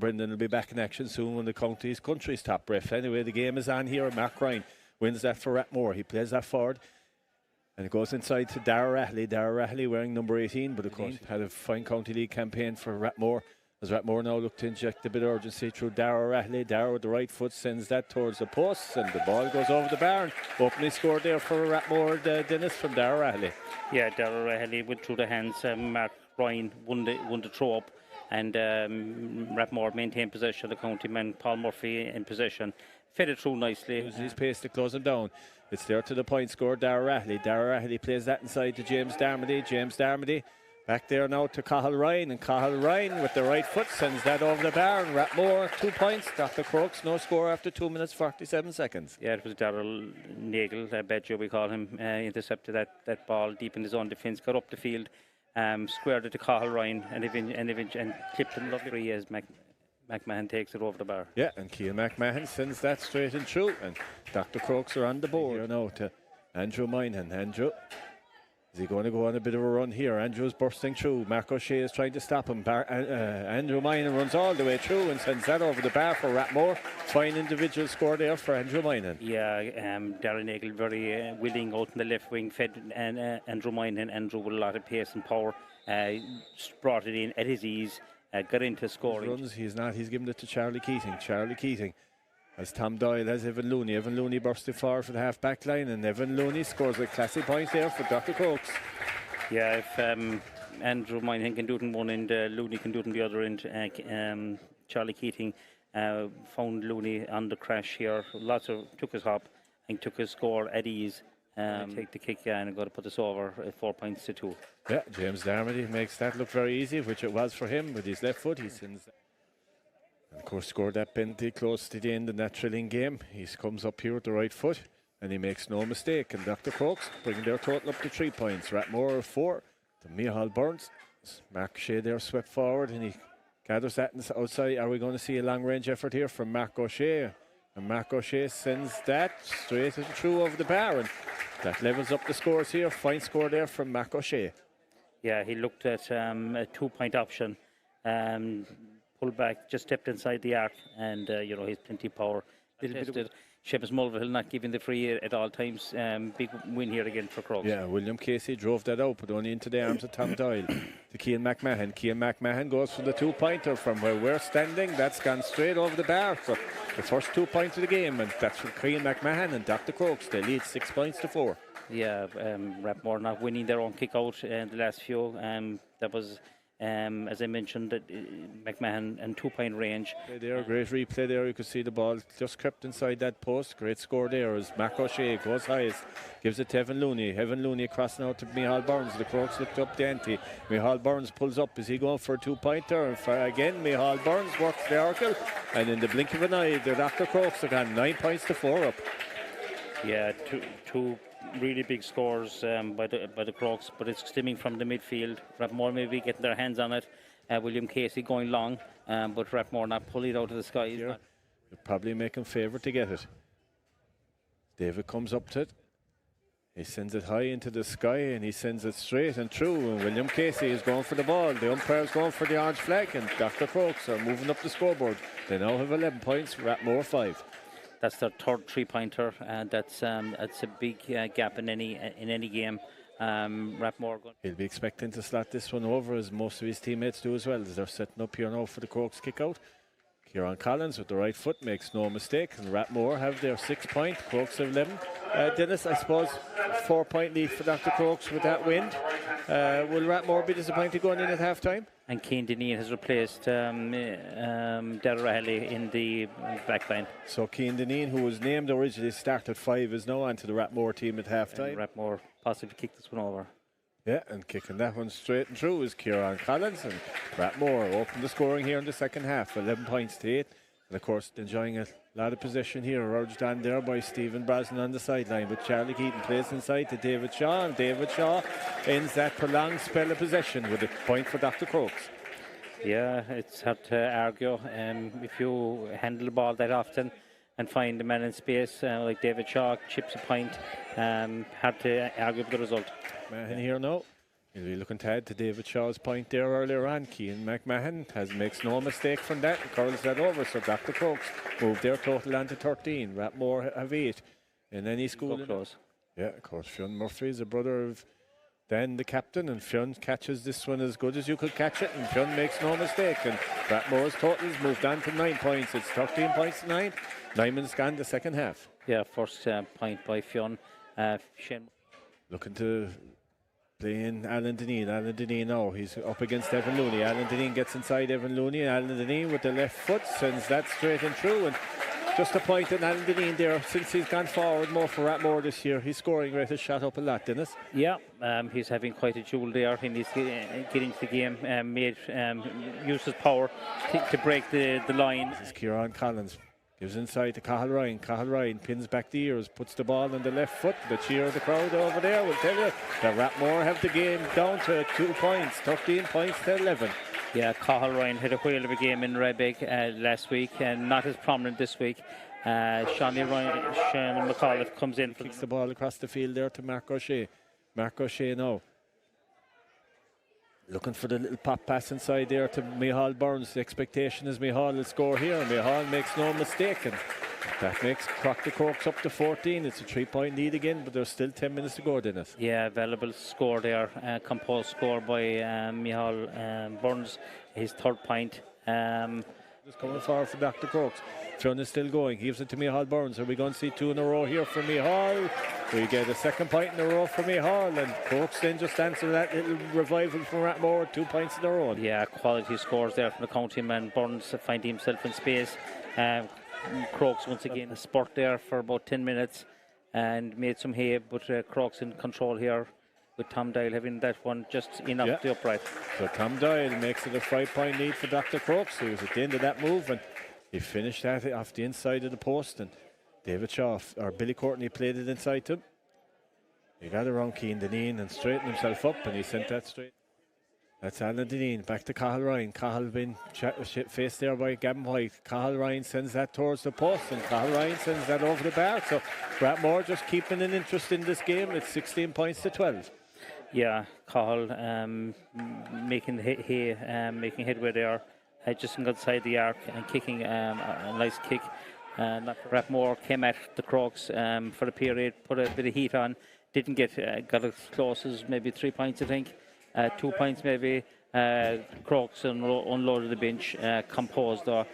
Brendan will be back in action soon when the county's country's top ref. Anyway, the game is on here. Mark Ryan wins that for Rathmore. He plays that forward. And it goes inside to Dara Ratley. Dara Ratley wearing number 18, but of course had a fine County League campaign for Rathmore. As Rathmore now look to inject a bit of urgency through Dara Ratley. Dara with the right foot sends that towards the posts, and the ball goes over the bar. Openly scored there for Rathmore, Dennis, from Dara Ratley. Yeah, Dara Ratley went through the hands. Mark Ryan won the throw up, and Rathmore maintained possession. The county man Paul Murphy in possession. Fed it through nicely. Uses his pace to close him down. It's there to the point score, Dara Ratley. Dara Ratley plays that inside to James Darmody. James Darmody back there now to Cathal Ryan, and Cathal Ryan with the right foot sends that over the bar, and Rathmore 2 points. Dr. Crokes no score after 2 minutes 47 seconds. Yeah, it was Darrell Nagel, Badger we call him, intercepted that ball deep in his own defence, got up the field, squared it to Cathal Ryan, and clipped it lovely as McMahon takes it over the bar. Yeah, and Keane McMahon sends that straight and through, and Dr. Crokes are on the board here now to Andrew Moynihan. Andrew, is he going to go on a bit of a run here? Andrew's bursting through. Mark O'Shea is trying to stop him. Andrew Moynihan runs all the way through and sends that over the bar for Rathmore. Fine individual score there for Andrew Moynihan. Yeah, Darren Nagel very willing out in the left wing, fed Andrew Moynihan. Andrew with a lot of pace and power, brought it in at his ease, got into scoring. Runs, he's given it to Charlie Keating. Charlie Keating as Tom Doyle has Evan Looney. Evan Looney bursting forward for the half back line, and Evan Looney scores a classy point there for Dr. Crokes. Yeah, if Andrew Moynihan can do it in one end, Looney can do it in the other end. Charlie Keating found Looney on the crash here. Took his hop and took his score at ease. Take the kick and got to put this over 4 points to 2. Yeah, James Darmody makes that look very easy, which it was for him with his left foot. He sends. And of course, scored that penalty close to the end in that thrilling game. He comes up here with the right foot, and he makes no mistake. And Dr. Crokes bringing their total up to 3 points. Rathmore 4 to Micheál Burns. Mark O'Shea there swept forward, and he gathers that outside. Are we going to see a long-range effort here from Mark O'Shea? And Mark O'Shea sends that straight and through over the bar, and that levels up the scores here. Fine score there from Mark O'Shea. Yeah, he looked at a 2-point option. Pulled back, just stepped inside the arc, and he's plenty of power. Seamus Mulvihill not giving the free at all times. Big win here again for Crokes. Yeah, William Casey drove that out, but only into the arms of Tom Doyle. To Keane McMahon. Keane McMahon goes for the 2-pointer from where we're standing. That's gone straight over the bar. So the first 2 points of the game, and that's for Keane McMahon and Dr. Crokes. They lead 6 points to 4. Yeah, Rathmore not winning their own kick out in the last few. That was, as I mentioned, McMahon and 2-point range. There, great replay there. You could see the ball just crept inside that post. Great score there as Mark O'Shea goes highest, gives it to Evan Looney. Evan Looney crossing out to Micheál Burns. The Crokes looked up the ante. Micheál Burns pulls up. Is he going for a 2-pointer? Again, Micheál Burns works the oracle, and in the blink of an eye, the Dr. Crokes have gone 9 points to 4 up. Yeah, two really big scores by the Crokes, but it's stemming from the midfield. Rathmore maybe getting their hands on it. William Casey going long, but Rathmore not pulling it out of the sky. You're probably making favourite to get it. David comes up to it. He sends it high into the sky, and he sends it straight and through. And William Casey is going for the ball. The umpire is going for the orange flag, and Dr. Crokes are moving up the scoreboard. They now have 11 points. Rathmore 5. That's their third 3-pointer, and that's a big gap in any game. Rathmore. He'll be expecting to slot this one over, as most of his teammates do as well, as they're setting up here now for the Crokes kick out. Kieran Collins with the right foot makes no mistake, and Rathmore have their 6 point, Crokes have 11. Dennis, I suppose 4 point lead for Dr. Crokes with that wind. Will Rathmore be disappointed going in at half time? And Cian Dineen has replaced Darragh Rahilly in the back line. So Cian Dineen, who was named originally started 5, is now onto the Rathmore team at half time. Rathmore possibly kick this one over. Yeah, and kicking that one straight and through is Kieran Collins, and Rathmore open the scoring here in the second half, 11 points to 8. And of course, enjoying a lot of possession here, urged on there by Stephen Brosnan on the sideline. But Charlie Keaton plays inside to David Shaw, and David Shaw ends that prolonged spell of possession with a point for Dr. Crokes. Yeah, it's hard to argue. If you handle the ball that often and find the man in space, like David Shaw chips a point, hard to argue with the result. Man here now. He'll be looking to add to David Shaw's point there earlier on. Cian McMahon makes no mistake from that and curls that over. So Dr. Crokes moved their total on to 13. Rathmore have 8. In any school. Close. Yeah, of course. Fionn Murphy is a brother of Dan, the captain, and Fionn catches this one as good as you could catch it, and Fionn makes no mistake. And Rathmore's totals moved on to 9 points. It's 13 points to 9. 9 minutes gone the second half. Yeah, first point by Fionn. Shane. Looking to play in Alan Deneen. Alan Deneen now, he's up against Evan Looney. Alan Deneen gets inside Evan Looney. Alan Deneen with the left foot sends that straight and through. And just a point on Alan Deneen there, since he's gone forward more for Rathmore this year. His scoring rate has shot up a lot, Dennis. Yeah, he's having quite a jewel there. He needs to get into the game, use his power to break the line. This is Kieran Collins. Gives inside to Cathal Ryan. Cathal Ryan pins back the ears, puts the ball on the left foot. The cheer of the crowd over there will tell you that Rathmore have the game down to 2 points, 13 points to 11. Yeah, Cathal Ryan had a whale of a game in Redbeg last week and not as prominent this week. Sean McAuliffe comes in. Kicks the ball across the field there to Mark O'Shea. Mark O'Shea now. Looking for the little pop pass inside there to Micheál Burns. The expectation is Micheál will score here. Micheál makes no mistake. And that makes Crokes up to 14. It's a 3-point lead again, but there's still 10 minutes to go, Dennis. Yeah, available score there. Composed score by Micheál Burns. His third point. Just coming forward for Dr. Crokes. Fionn is still going. He gives it to Micheál Burns. Are we going to see 2 in a row here for Micheál? We get a second point in a row for Micheál, and Crokes then just answer that little revival from Rathmore, 2 points in a row. Yeah, quality scores there from the county man. Burns finding himself in space. Crokes once again a spurt there for about 10 minutes and made some hay, but Crokes in control here with Tom Doyle having that one just enough the upright. So Tom Doyle makes it a 5-point lead for Dr. Crokes. He was at the end of that move and he finished that off the inside of the post, and David Shaw or Billy Courtney played it inside to him. He got around Cian Deneen and straightened himself up, and he sent that straight. That's Alan Deneen, back to Cathal Ryan. Cathal been faced there by Gavin White. Cathal Ryan sends that towards the post, and Cathal Ryan sends that over the bar. So Rathmore just keeping an interest in this game. It's 16 points to 12. Yeah, Cathal making headway there. Just inside the arc and kicking a nice kick. Rathmore came at the Crokes for the period, put a bit of heat on. Didn't got as close as maybe 3 points, I think. 2 points maybe. Crokes unloaded the bench, composed though.